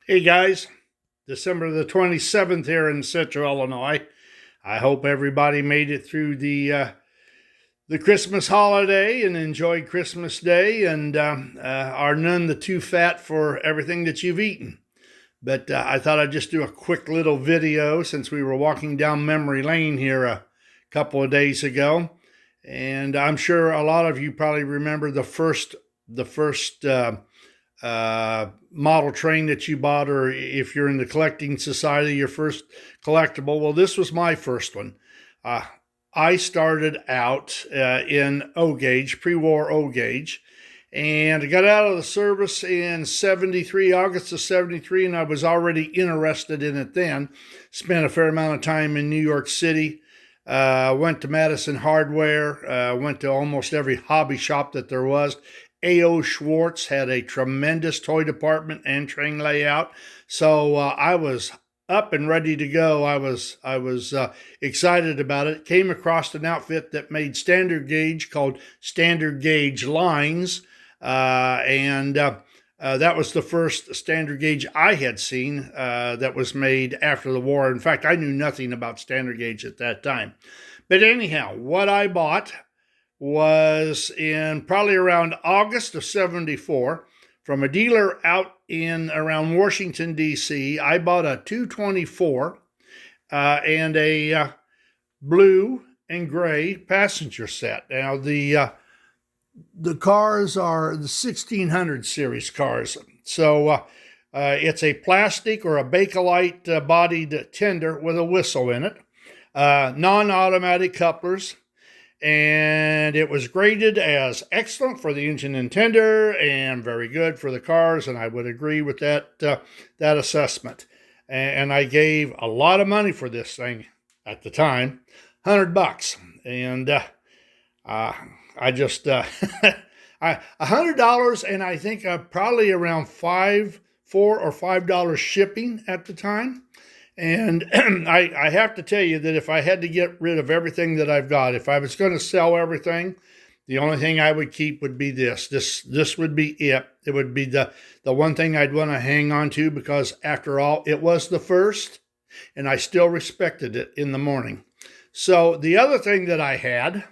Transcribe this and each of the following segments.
Hey guys, December the 27th here in Central Illinois. I hope everybody made it through the Christmas holiday and enjoyed Christmas Day and are none the too fat for everything that you've eaten. But I thought I'd just do a quick little video since we were walking down memory lane here a couple of days ago. And I'm sure a lot of you probably remember the first model train that you bought, or if you're in the collecting society, your first collectible. Well, this was my first one. I started out in O gauge, pre-war O gauge, and I got out of the service in 73, August of 73, and I was already interested in it then. Spent a fair amount of time in New York City. Went to Madison Hardware, went to almost every hobby shop that there was. A.O. Schwartz had a tremendous toy department and train layout. So I was up and ready to go. I was excited about it. Came across an outfit that made standard gauge called Standard Gauge Lines. And that was the first standard gauge I had seen that was made after the war. In fact, I knew nothing about standard gauge at that time. But anyhow, what I bought was in probably around August of 74 from a dealer out in around Washington, D.C. I bought a 224 and a blue and gray passenger set. Now, the cars are the 1600 series cars. So it's a plastic or a Bakelite bodied tender with a whistle in it, non-automatic couplers, and it was graded as excellent for the engine and tender and very good for the cars, and I would agree with that assessment. And I gave a lot of money for this thing at the time, $100, and I just $100, and I think probably around $4 or $5 shipping at the time. And I have to tell you that if I had to get rid of everything that I've got, if I was going to sell everything, the only thing I would keep would be this. This would be it. It would be the one thing I'd want to hang on to, because after all, it was the first, and I still respected it in the morning. So the other thing that I had,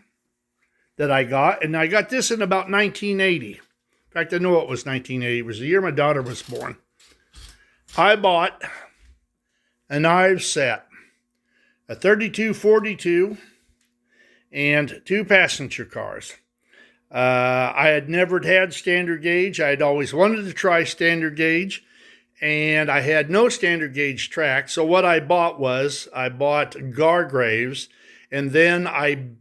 that I got, and I got this in about 1980. In fact, I know it was 1980. It was the year my daughter was born. I bought a knives set, a 3242, and two passenger cars. I had never had standard gauge. I had always wanted to try standard gauge, and I had no standard gauge track. So what I bought was, I bought Gargraves, and then I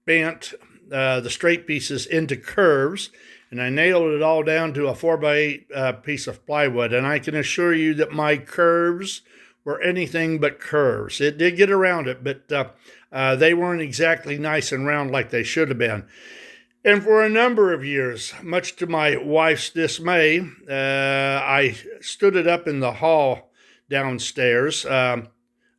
bent the straight pieces into curves, and I nailed it all down to a 4x8 piece of plywood. And I can assure you that my curves were anything but curves. It did get around it, but they weren't exactly nice and round like they should have been. And for a number of years, much to my wife's dismay, I stood it up in the hall downstairs. And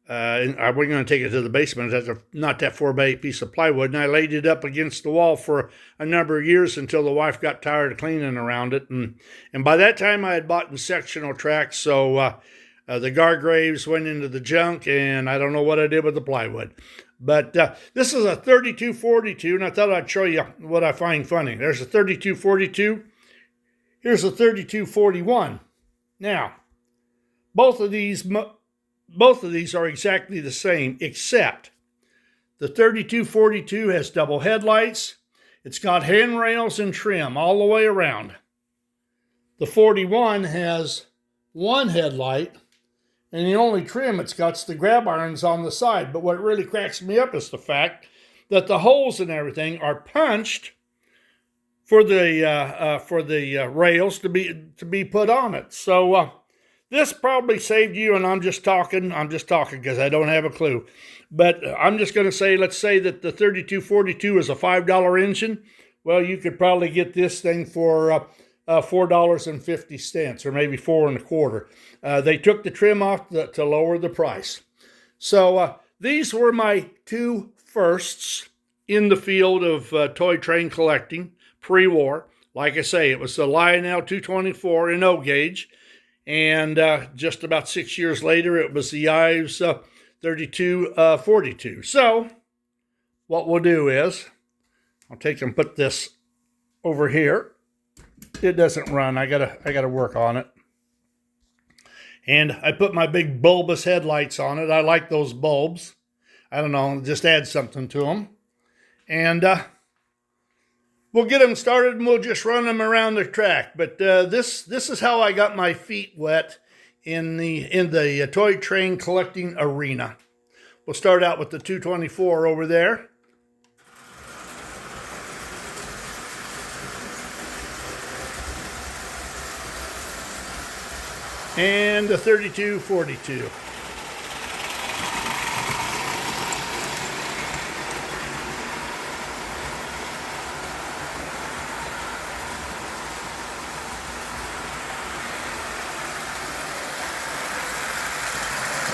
we're going to take it to the basement. That's not that 4x8 piece of plywood. And I laid it up against the wall for a number of years until the wife got tired of cleaning around it. And by that time, I had bought in sectional tracks, so the Gargraves went into the junk, and I don't know what I did with the plywood. But this is a 3242, and I thought I'd show you what I find funny. There's a 3242. Here's a 3241. Now, both of these are exactly the same, except the 3242 has double headlights. It's got handrails and trim all the way around. The 41 has one headlight, and the only trim it's got is the grab irons on the side. But what really cracks me up is the fact that the holes and everything are punched for the rails to be put on it. So this probably saved you, and I'm just talking because I don't have a clue. But I'm just going to say, let's say that the 3242 is a $5 engine. Well, you could probably get this thing for $4.50, or maybe $4.25. They took the trim off to lower the price. So these were my two firsts in the field of toy train collecting pre-war. Like I say, it was the Lionel 224 in O gauge, And just about 6 years later, it was the Ives 3242. So what we'll do is I'll take and put this over here. It doesn't run. I gotta work on it. And I put my big bulbous headlights on it. I like those bulbs. I don't know, just add something to them. And we'll get them started and we'll just run them around the track. But this is how I got my feet wet in the toy train collecting arena. We'll start out with the 224 over there. And the 3242.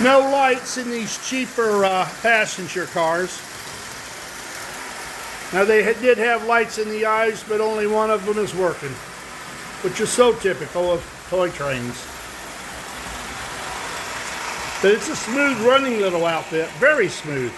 No lights in these cheaper passenger cars. Now they did have lights in the eyes, but only one of them is working, which is so typical of toy trains. But it's a smooth running little outfit, very smooth.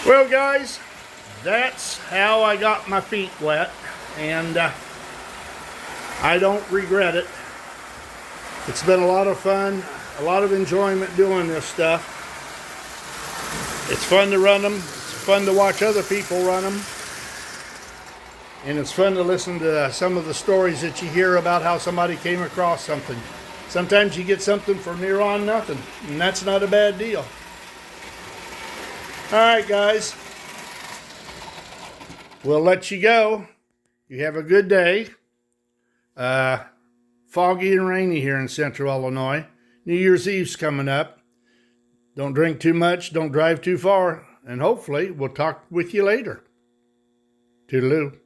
Well, guys, that's how I got my feet wet, and I don't regret it. It's been a lot of fun, a lot of enjoyment doing this stuff. It's fun to run them. It's fun to watch other people run them. And it's fun to listen to some of the stories that you hear about how somebody came across something. Sometimes you get something for near on nothing, and that's not a bad deal. All right, guys. We'll let you go. You have a good day. Foggy and rainy here in central Illinois. New Year's Eve's coming up. Don't drink too much. Don't drive too far. And hopefully we'll talk with you later. Toodaloo.